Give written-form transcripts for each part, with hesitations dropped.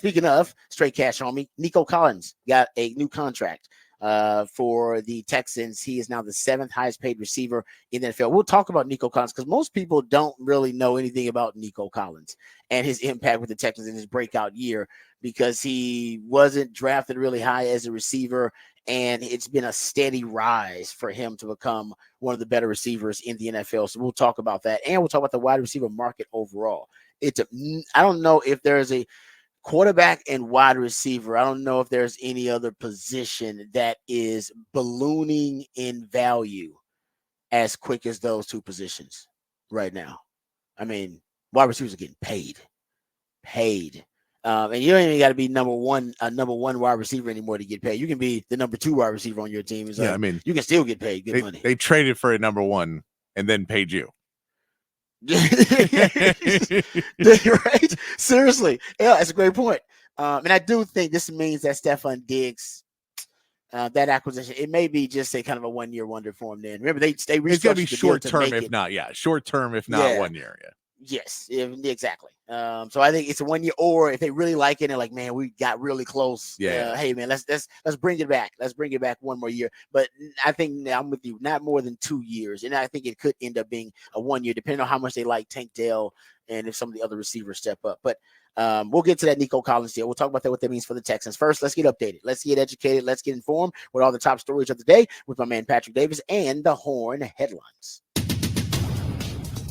Speaking of straight cash, homie, Nico Collins got a new contract for the Texans. He is now the 7th highest paid receiver in the NFL. We'll talk about Nico Collins because most people don't really know anything about Nico Collins and his impact with the Texans in his breakout year because he wasn't drafted really high as a receiver, and it's been a steady rise for him to become one of the better receivers in the NFL. So we'll talk about that, and we'll talk about the wide receiver market overall. I don't know if there's a quarterback and wide receiver. I don't know if there's any other position that is ballooning in value as quick as those two positions right now. I mean, wide receivers are getting paid. And you don't even got to be number one wide receiver anymore to get paid. You can be the number 2 wide receiver on your team. It's I mean, you can still get paid good money. They traded for a number 1 and then paid you. Right? Seriously. Yeah, that's a great point. And I do think this means that Stefon Diggs, that acquisition, it may be just a kind of a 1-year wonder for him then. Remember, they restructured it's going to be short the term, if not, short term, if not 1 year. Yeah. Yes, exactly. So I think it's a 1 year, or if they really like it and like, man, we got really close. Hey man, let's bring it back. Let's bring it back 1 more year. But I think I'm with you, not more than 2 years. And I think it could end up being a 1 year, depending on how much they like Tank Dell and if some of the other receivers step up. But we'll get to that Nico Collins deal. We'll talk about that, what that means for the Texans. First, let's get updated. Let's get educated. Let's get informed with all the top stories of the day with my man Patrick Davis and the Horn headlines.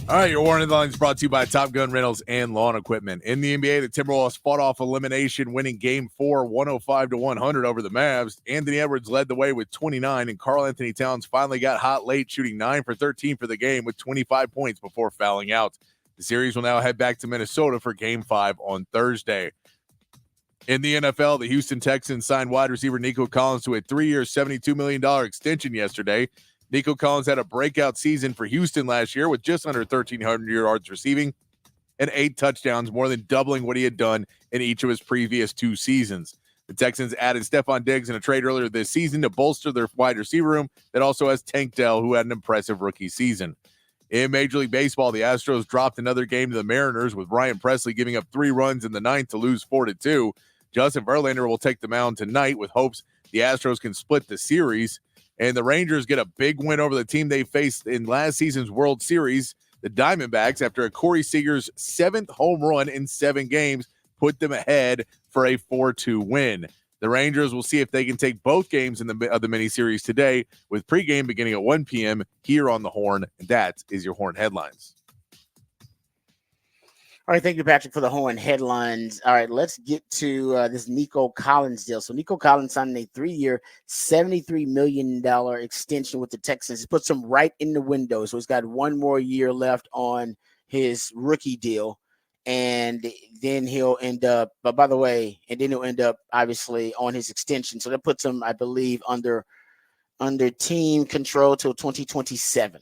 All right, your Horn headlines brought to you by Top Gun Rentals and Lawn Equipment. In the NBA, the Timberwolves fought off elimination, winning Game 4, 105-100 over the Mavs. Anthony Edwards led the way with 29, and Karl Anthony Towns finally got hot late, shooting 9 for 13 for the game with 25 points before fouling out. The series will now head back to Minnesota for Game 5 on Thursday. In the NFL, the Houston Texans signed wide receiver Nico Collins to a 3-year, $72 million extension yesterday. Nico Collins had a breakout season for Houston last year with just under 1,300 yards receiving and 8 touchdowns, more than doubling what he had done in each of his previous 2 seasons. The Texans added Stefon Diggs in a trade earlier this season to bolster their wide receiver room that also has Tank Dell, who had an impressive rookie season. In Major League Baseball, the Astros dropped another game to the Mariners, with Ryan Presley giving up 3 runs in the 9th to lose 4-2. Justin Verlander will take the mound tonight with hopes the Astros can split the series. And the Rangers get a big win over the team they faced in last season's World Series, the Diamondbacks, after a Corey Seager's 7th home run in 7 games put them ahead for a 4-2 win. The Rangers will see if they can take both games of the miniseries today, with pregame beginning at 1 p.m. here on the Horn. And that is your Horn headlines. All right, thank you, Patrick, for the Horn headlines. All right, let's get to this Nico Collins deal. So Nico Collins signed a 3-year, $73 million extension with the Texans. It puts him right in the window. So he's got 1 more year left on his rookie deal. And then he'll end up, obviously on his extension. So that puts him, I believe, under team control till 2027.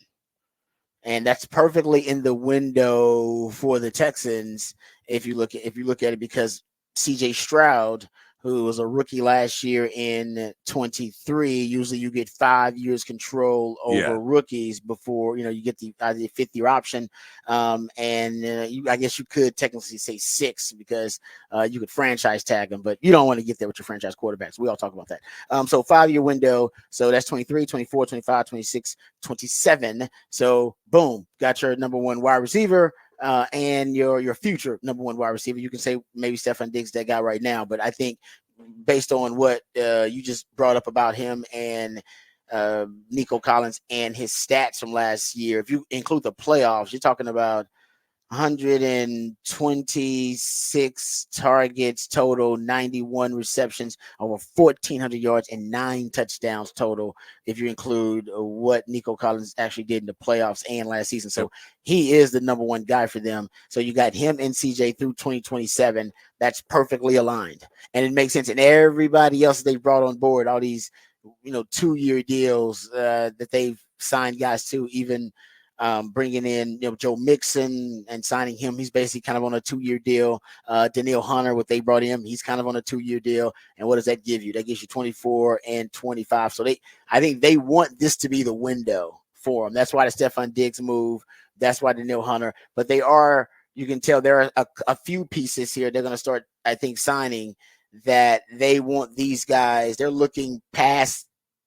And that's perfectly in the window for the Texans if you look at it, because CJ Stroud, who was a rookie last year in 23, usually you get 5 years control over rookies before you get the 5th-year option. I guess you could technically say 6 because you could franchise tag them, but you don't want to get there with your franchise quarterbacks. We all talk about that. So 5-year window. So that's 23, 24, 25, 26, 27. So boom, got your number 1 wide receiver. And your future number 1 wide receiver. You can say maybe Stefon Diggs, that guy right now, but I think based on what you just brought up about him and Nico Collins and his stats from last year, if you include the playoffs, you're talking about 126 targets total, 91 receptions, over 1,400 yards, and 9 touchdowns total if you include what Nico Collins actually did in the playoffs and last season. So he is the number 1 guy for them. So you got him and CJ through 2027. That's perfectly aligned. And it makes sense. And everybody else they brought on board, all these 2-year deals that they've signed guys to, even bringing in Joe Mixon and signing him. He's basically kind of on a 2-year deal. Danielle Hunter, what they brought him, he's kind of on a 2-year deal. And what does that give you? That gives you 24 and 25. So I think they want this to be the window for them. That's why the Stefon Diggs move. That's why Danielle Hunter. But you can tell there are a few pieces here they're going to start I think, signing that they want these guys. They're looking past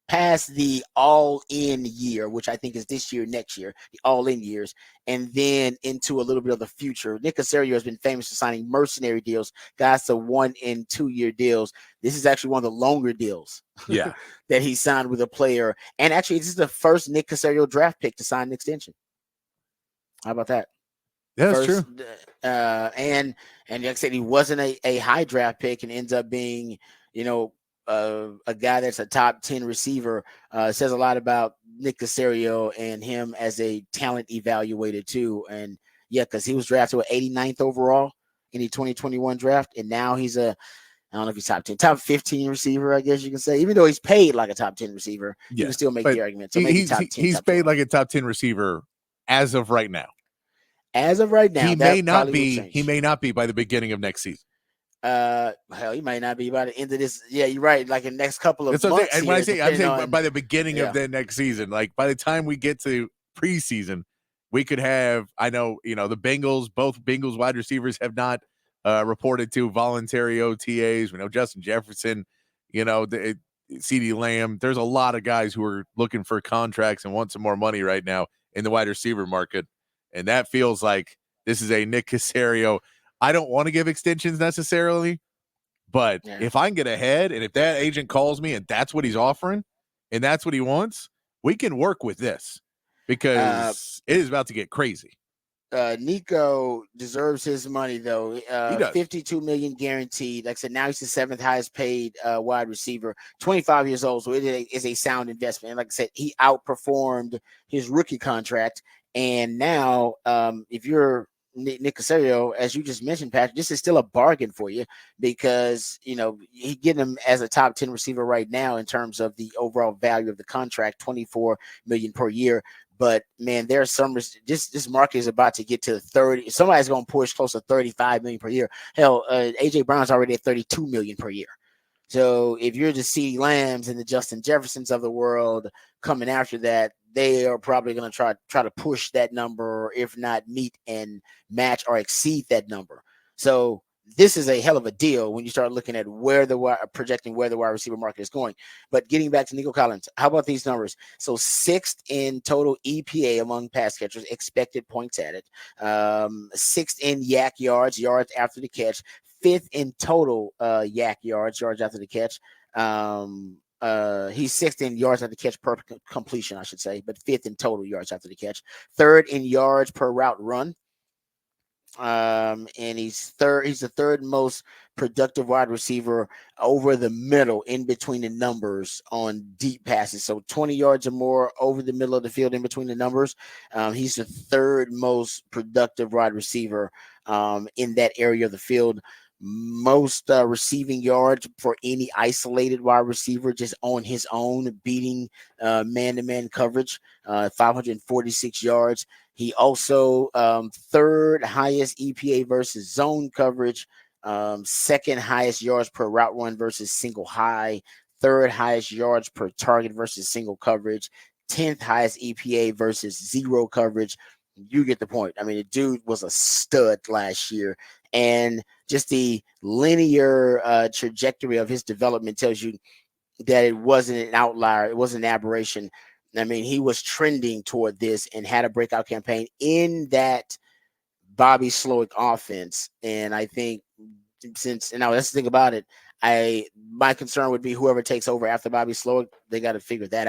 the all-in year, which I think is this year, next year, the all-in years, and then into a little bit of the future. Nick Caserio has been famous for signing mercenary deals, guys to 1 and 2 year deals. This is actually one of the longer deals Yeah. that he signed with a player. And actually, this is the first Nick Caserio draft pick to sign an extension. How about that? Yeah, that's First, true. and like I said, he wasn't a high draft pick and ends up being, a guy that's a top 10 receiver. Says a lot about Nick Caserio and him as a talent evaluator too. And yeah, because he was drafted with 89th overall in the 2021 draft, and now he's I don't know if he's top 10, top 15 receiver, I guess you can say. Even though he's paid like a top 10 receiver, you Yeah, can still make but the argument. So maybe top 10, he's top paid 12. like a top 10 receiver as of right now. As of right now, He may that not probably will be. He change. may not be by the beginning of next season. Hell, he might not be by the end of this. Yeah, you're right. Like in the next couple of That's what I'm saying. months And when I here, say, I'm depending saying on, by the beginning of yeah, the next season, like by the time we get to preseason, we could have. I know, the Bengals. Both Bengals wide receivers have not reported to voluntary OTAs. We know Justin Jefferson. CeeDee Lamb. There's a lot of guys who are looking for contracts and want some more money right now in the wide receiver market, and that feels like this is a Nick Caserio. I don't want to give extensions necessarily, but yeah. if I can get ahead and if that agent calls me and that's what he's offering and that's what he wants, we can work with this because it is about to get crazy. Nico deserves his money though. He does. 52 million guaranteed. Like I said, now he's the 7th highest paid wide receiver. 25 years old, so it is a sound investment. And like I said, he outperformed his rookie contract. And now, if you're Nick Caserio, as you just mentioned, Patrick, this is still a bargain for you because he getting him as a top 10 receiver right now in terms of the overall value of the contract, 24 million per year. But man, there's some this market is about to get to 30. Somebody's going to push close to 35 million per year. Hell, AJ Brown's already at 32 million per year. So if you're the CeeDee Lambs and the Justin Jeffersons of the world coming after that, they are probably going to try to push that number, or if not meet and match or exceed that number. So this is a hell of a deal when you start looking at projecting where the wide receiver market is going. But getting back to Nico Collins, how about these numbers? So 6th in total EPA among pass catchers, expected points added. 6th in yak yards after the catch. 5th in total yak yards after the catch. He's 6th in yards after the catch per completion, I should say, but 5th in total yards after the catch. 3rd in yards per route run. And he's the third most productive wide receiver over the middle in between the numbers on deep passes. So 20 yards or more over the middle of the field in between the numbers. He's the third most productive wide receiver in that area of the field. Most receiving yards for any isolated wide receiver just on his own, beating man-to-man coverage, 546 yards. He also third highest EPA versus zone coverage, second highest yards per route run versus single high, third highest yards per target versus single coverage, 10th highest EPA versus zero coverage. You get the point. I mean, the dude was a stud last year, and just the linear trajectory of his development tells you that it wasn't an outlier. It wasn't an aberration. I mean, he was trending toward this and had a breakout campaign in that Bobby Slowick offense. And I think now let's think about it. My concern would be whoever takes over after Bobby Slowick, they got to figure that out.